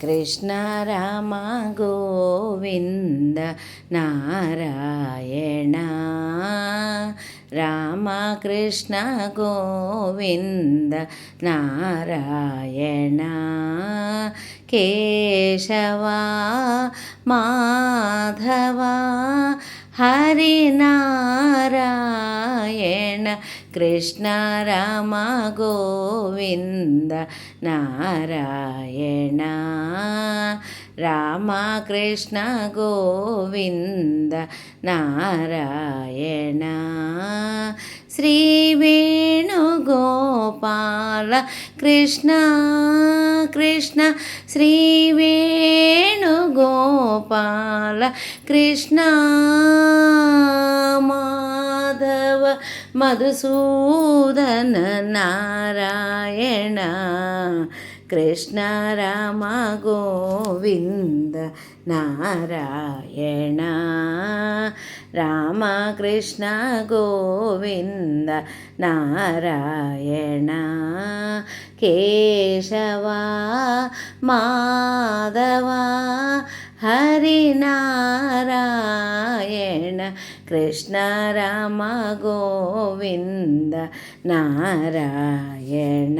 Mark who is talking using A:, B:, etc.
A: Krishna Rama Govinda Narayana Rama Krishna Govinda Narayana Keshava Madhava Hari Narayana Krishna Rama Govinda Narayana Rama Krishna Govinda Narayana Shri Venugopala Krishna Krishna Shri Venugopala Krishna Madhava Madhusudana Narayana Krishna Rama Govinda Narayana Rama Krishna Govinda Narayana Keshava Madhava Hari Narayana Krishna Rama Govinda Narayana